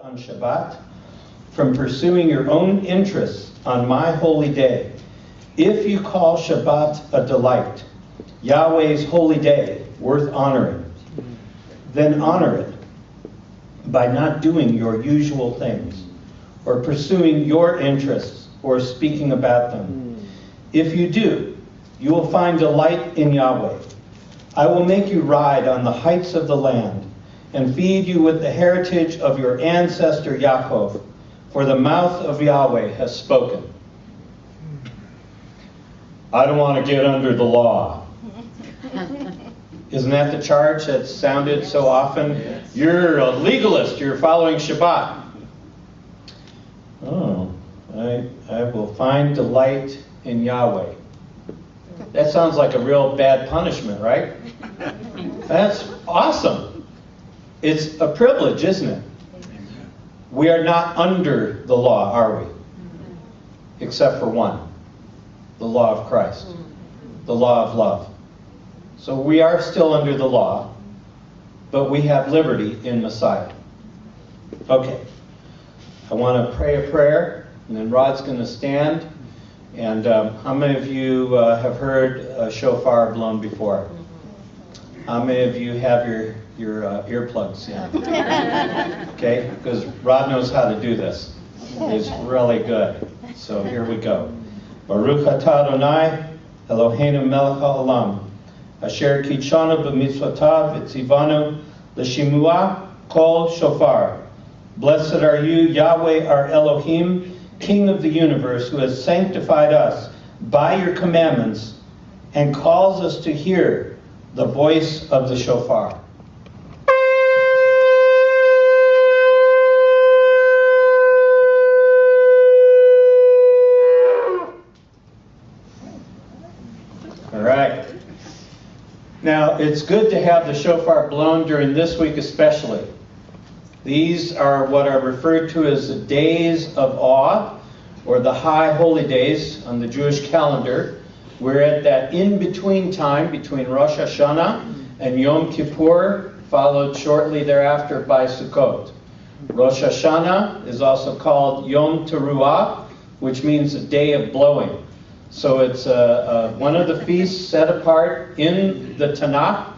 on Shabbat from pursuing your own interests on my holy day. If you call Shabbat a delight, Yahweh's holy day, worth honoring, then honor it by not doing your usual things or pursuing your interests or speaking about them. If you do, you will find delight in Yahweh. I will make you ride on the heights of the land and feed you with the heritage of your ancestor Yaakov, for the mouth of Yahweh has spoken. I don't want to get under the law. Isn't that the charge that's sounded so often? Yes. You're a legalist. You're following Shabbat. Oh, I will find delight in Yahweh. That sounds like a real bad punishment, right? That's awesome. It's a privilege, isn't it? We are not under the law, are we? Except for one. The law of Christ. The law of love. So we are still under the law, but we have liberty in Messiah. Okay. I want to pray a prayer, and then Rod's going to stand. And how many of you have heard a shofar blown before? How many of you have your earplugs in? Okay, because Rod knows how to do this. He's really good. So here we go. Baruch atah Adonai, Eloheinu melech haolam, asher kitshanu b'mitzvotav v'tzivanu l'shimua kol shofar. Blessed are you, Yahweh our Elohim, King of the universe, who has sanctified us by your commandments and calls us to hear the voice of the shofar. All right. Now, it's good to have the shofar blown during this week especially. These are what are referred to as the days of awe, or the high holy days on the Jewish calendar. We're at that in-between time between Rosh Hashanah and Yom Kippur, followed shortly thereafter by Sukkot. Rosh Hashanah is also called Yom Teruah, which means a day of blowing. So it's one of the feasts set apart in the Tanakh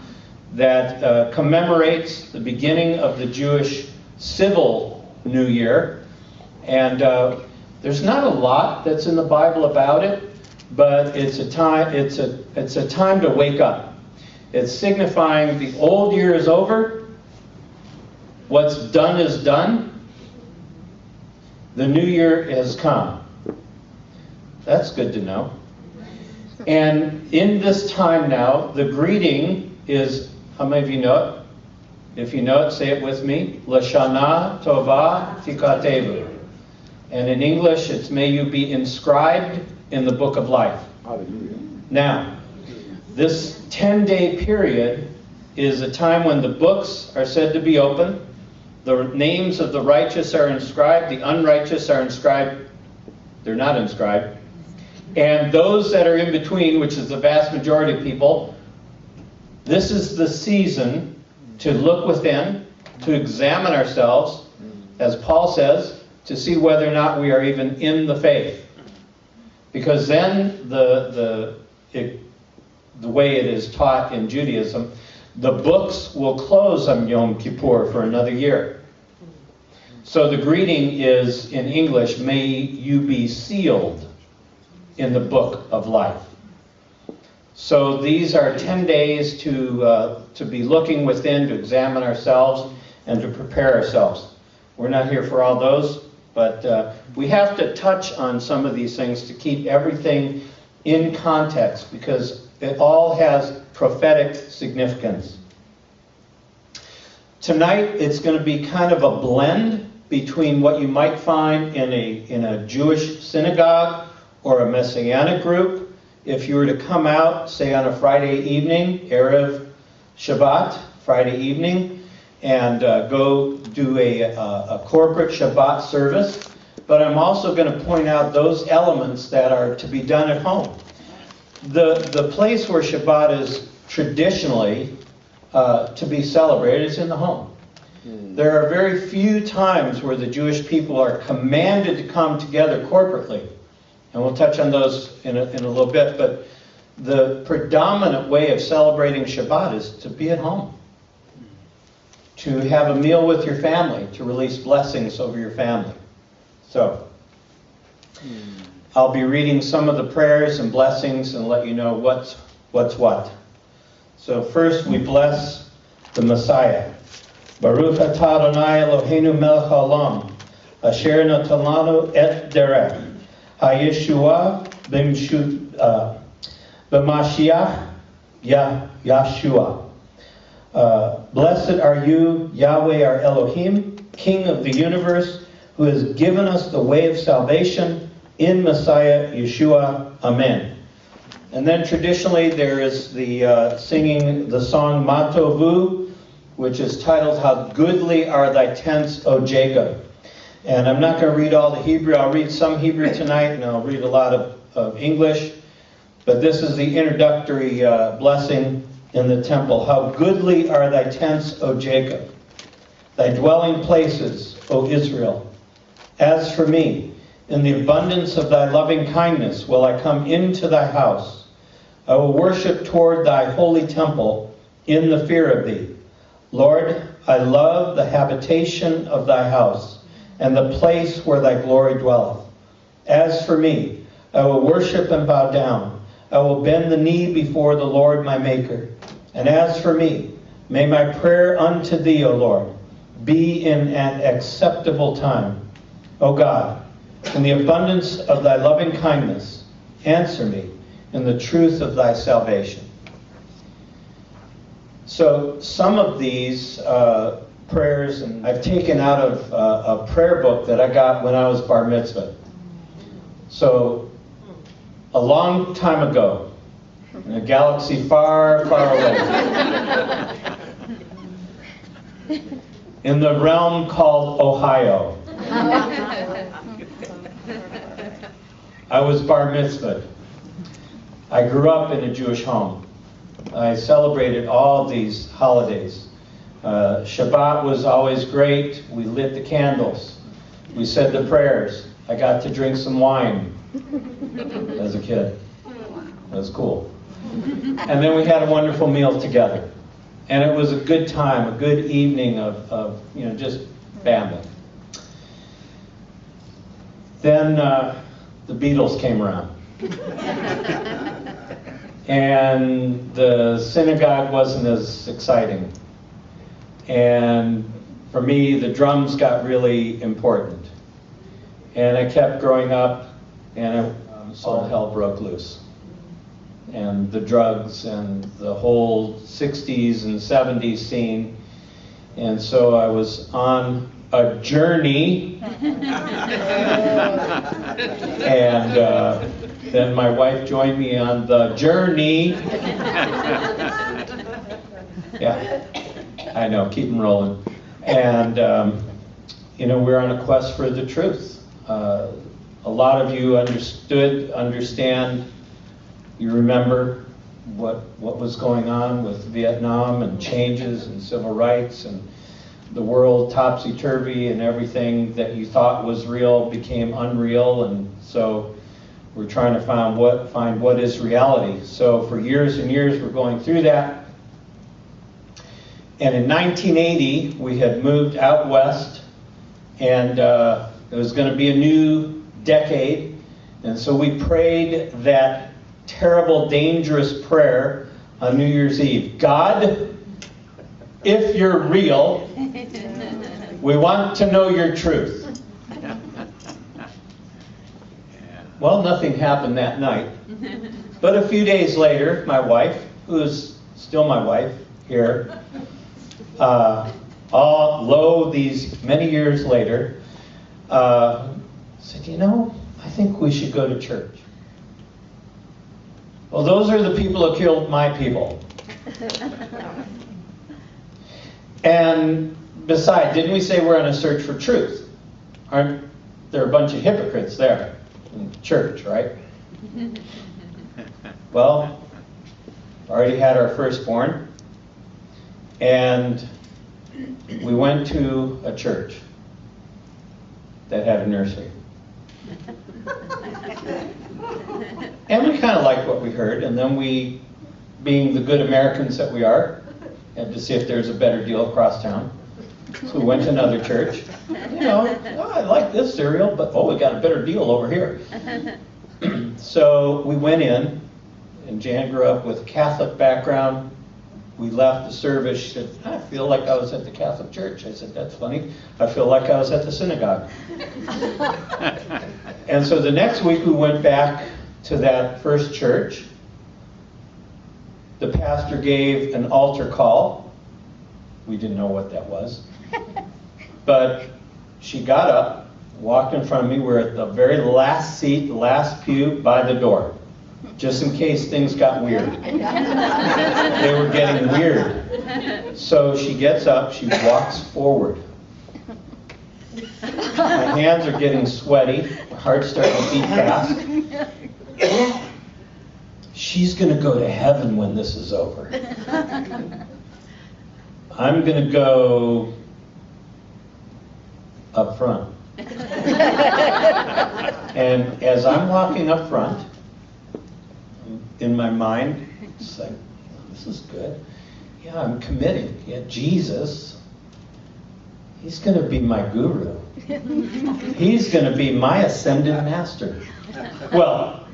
that commemorates the beginning of the Jewish civil New Year. And there's not a lot that's in the Bible about it, but it's a time to wake up. It's signifying the old year is over. What's done is done. The new year has come. That's good to know. And in this time now, the greeting is, how many of you know it? If you know it, say it with me. Lashana Tova Tikatevu. And in English, it's may you be inscribed in the book of life. Hallelujah. Now, this 10-day period is a time when the books are said to be open. The names of the righteous are inscribed. The unrighteous are inscribed. They're not inscribed. And those that are in between, which is the vast majority of people, this is the season to look within, to examine ourselves, as Paul says, to see whether or not we are even in the faith. Because then the way it is taught in Judaism, the books will close on Yom Kippur for another year. So the greeting is in English, may you be sealed in the book of life. So these are 10 days to be looking within, to examine ourselves, and to prepare ourselves. We're not here for all those, but we have to touch on some of these things to keep everything in context, because it all has prophetic significance. Tonight, it's going to be kind of a blend between what you might find in a Jewish synagogue or a Messianic group. If you were to come out, say on a Friday evening, Erev Shabbat, Friday evening, and go do a corporate Shabbat service. But I'm also going to point out those elements that are to be done at home. The place where Shabbat is traditionally to be celebrated is in the home. There are very few times where the Jewish people are commanded to come together corporately. And we'll touch on those in a little bit. But the predominant way of celebrating Shabbat is to be at home. To have a meal with your family, to release blessings over your family. So, I'll be reading some of the prayers and blessings and let you know what's what. So first we bless the Messiah. Baruch atah Adonai Eloheinu melech haolam, asher natan lanu et derech ha-Yeshua b'Mashiach Yeshua. Blessed are you, Yahweh our Elohim, King of the universe, who has given us the way of salvation in Messiah Yeshua. Amen. And then traditionally there is the singing the song Matovu, which is titled How Goodly Are Thy Tents, O Jacob. And I'm not going to read all the Hebrew. I'll read some Hebrew tonight, and I'll read a lot of English. But this is the introductory blessing in the temple. How goodly are thy tents, O Jacob, thy dwelling places, O Israel. As for me, in the abundance of thy loving kindness will I come into thy house. I will worship toward thy holy temple in the fear of thee. Lord, I love the habitation of thy house and the place where thy glory dwelleth. As for me, I will worship and bow down. I will bend the knee before the Lord my Maker. And as for me, may my prayer unto thee, O Lord, be in an acceptable time. O God, in the abundance of thy loving kindness, answer me in the truth of thy salvation. So some of these prayers and I've taken out of a prayer book that I got when I was bar mitzvah. So a long time ago, in a galaxy far, far away, in the realm called Ohio, I was bar mitzvahed. I grew up in a Jewish home. I celebrated all these holidays. Shabbat was always great. We lit the candles. We said the prayers. I got to drink some wine as a kid. That was cool. And then we had a wonderful meal together. And it was a good time, a good evening of just family. Then the Beatles came around. And the synagogue wasn't as exciting. And for me, the drums got really important. And I kept growing up, and all hell broke loose. And the drugs and the whole 60s and 70s scene. And so I was on a journey. And then my wife joined me on the journey. Yeah, I know, keep them rolling. And, we're on a quest for the truth. A lot of you understand, you remember what was going on with Vietnam and changes and civil rights and the world topsy-turvy, and everything that you thought was real became unreal. And so we're trying to find what is reality. So for years and years we're going through that. And in 1980 we had moved out west, and it was going to be a new decade. And so we prayed that terrible, dangerous prayer on New Year's Eve. God, if you're real, we want to know your truth. Well, nothing happened that night. But a few days later, my wife, who is still my wife here, these many years later, said, I think we should go to church. Well, those are the people who killed my people. And besides, didn't we say we're on a search for truth? Aren't there a bunch of hypocrites there in the church, right? Well, already had our firstborn. And we went to a church that had a nursery. And we kind of liked what we heard, and then we, being the good Americans that we are, had to see if there's a better deal across town. So we went to another church. Oh, I like this cereal, but we got a better deal over here. So we went in, and Jan grew up with a Catholic background. We left the service. She said, I feel like I was at the Catholic church. I said, that's funny. I feel like I was at the synagogue. And so the next week we went back to that first church. The pastor gave an altar call. We didn't know what that was. But she got up, walked in front of me. We're at the very last seat, the last pew by the door, just in case things got weird. They were getting weird. So she gets up, she walks forward. My hands are getting sweaty, my heart's starting to beat fast. She's going to go to heaven when this is over. I'm going to go up front. And as I'm walking up front, in my mind, it's like, this is good. Yeah, I'm committing. Yeah, Jesus, he's going to be my guru. He's going to be my ascended master. Well,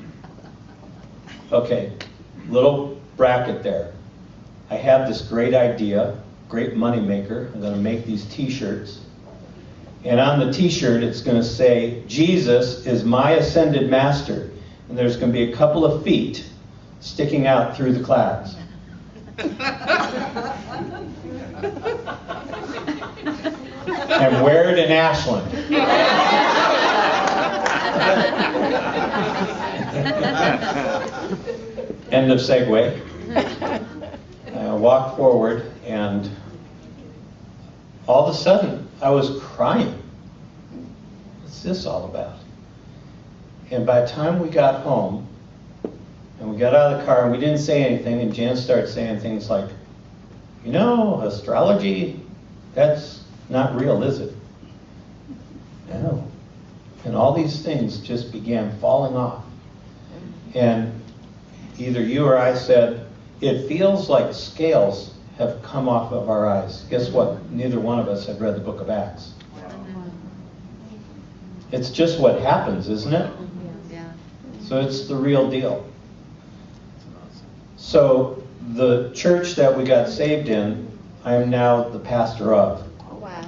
okay, little bracket there. I have this great idea, great money maker. I'm going to make these t-shirts. And on the t-shirt, it's going to say, Jesus is my ascended master. And there's going to be a couple of feet sticking out through the clouds. And wear it in Ashland. End of segue. I walked forward, and all of a sudden, I was crying. What's this all about? And by the time we got home, and we got out of the car, and we didn't say anything, and Jan started saying things like, astrology, that's not real, is it? No. And all these things just began falling off. And either you or I said, it feels like scales have come off of our eyes. Guess what? Neither one of us had read the book of Acts. It's just what happens, isn't it? Yeah. So it's the real deal. So the church that we got saved in, I am now the pastor of. Wow.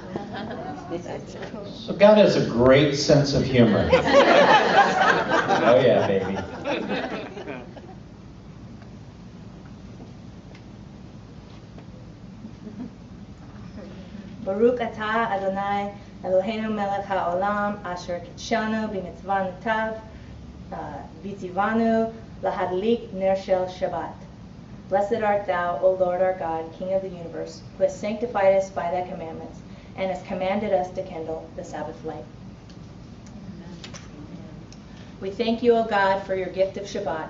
So God has a great sense of humor. Oh yeah, baby. Baruch atah Adonai Eloheinu melech haolam asher kitshanu b'mitzvah netav v'tzivanu lahadlik ner shel Shabbat. Blessed art thou, O Lord our God, King of the universe, who has sanctified us by thy commandments and has commanded us to kindle the Sabbath light. We thank you, O God, for your gift of Shabbat,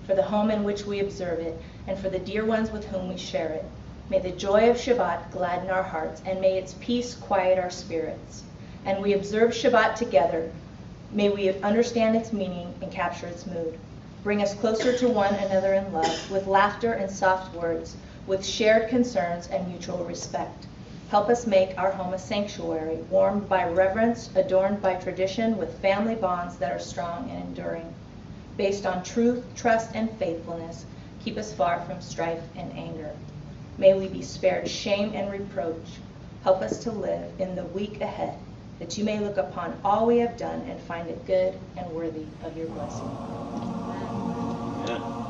for the home in which we observe it, and for the dear ones with whom we share it. May the joy of Shabbat gladden our hearts, and may its peace quiet our spirits. And we observe Shabbat together. May we understand its meaning and capture its mood. Bring us closer to one another in love, with laughter and soft words, with shared concerns and mutual respect. Help us make our home a sanctuary, warmed by reverence, adorned by tradition, with family bonds that are strong and enduring. Based on truth, trust, and faithfulness, keep us far from strife and anger. May we be spared shame and reproach. Help us to live in the week ahead, that you may look upon all we have done and find it good and worthy of your blessing. Yeah.